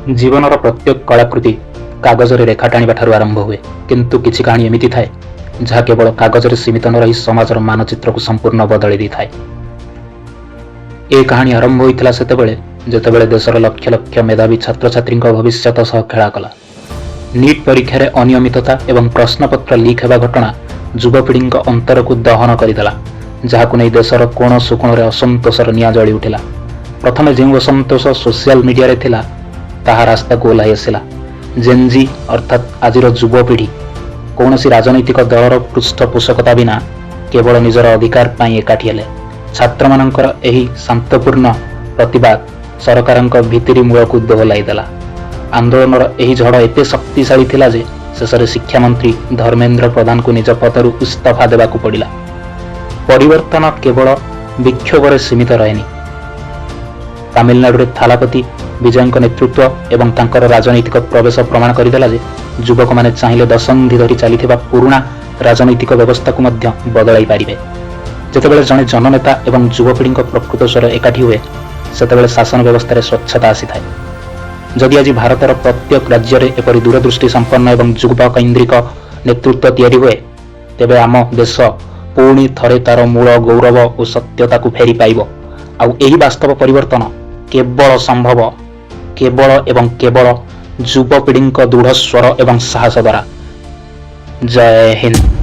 जीवनर प्रत्येक कलाकृति कागजरे रेखा टाणिबा ठारू आरंभ हुए, किंतु किछि कहानी एमिति थाए जहा केवल कागजरे सीमित न रही समाजर मानचित्र को संपूर्ण बदली दी थाए। ए कहानी आरंभ होइथिला सेतेबेले जेतेबेले देशर लक्ष लक्ष मेधावी छात्र छात्री भविष्यत सह खेला कला। नीट परीक्षा रे अनियमितता एवं प्रश्नपत्र लीक हेबा घटना युवपीढ़ी अंतर को दहन करदेला, जहाकु नै देशर कोण सुकोण असंतोषर निया जली उठिला। प्रथमे जो असंतोष सोशल मीडिया रे थिला ताहा रास्ता को ओह्लाई आसिला। जेनजी अर्थात आजिर युवपीढ़ी कौनसी राजनैतिक दलर पृष्ठपोषकता बिना केवल निजर अधिकार पाई एकाठी हेले। छात्र मानकर एही शांतपूर्ण प्रतिवाद सरकारक भितरी मूल को दोहलाई देला। आंदोलनर एही झड़ एते शक्तिशाली थिला जे शेषरे शिक्षा मंत्री धर्मेंद्र प्रधान को निज पदरु इस्तीफा देबाकू पड़िला। परिवर्तन केवल विक्षोभरे सीमित रहेनी। तमिलनाडु थालापति विजयଙ୍କ नेतृत्व एवं तांकर राजनैतिक प्रवेश प्रमाण करदेला जे युवक माने चाहिए दशंधि धरी चलीथिबा पुराना राजनैतिक व्यवस्था को मध्य बदलाई पारिबे। जेतेबेले जने जननेता एवं युवपीढ़ी प्रकृत स्वर एकाठी हुए सेतेबेले शासन व्यवस्था स्वच्छता आसी थाए। जदि आज भारतर प्रत्येक राज्य में एपरी दूरदृष्टि संपन्न एवं युवा केन्द्रिक नेतृत्व तैयारी हुए, तेबे आम देश पुणी थरे तार मूल गौरव और सत्यता को फेरी पाइब। आउ एही वास्तव परिवर्तन केवल संभव केवल एवं केवल युवपीढ़ी दृढ़ स्वर एवं साहस द्वारा। जय हिंद।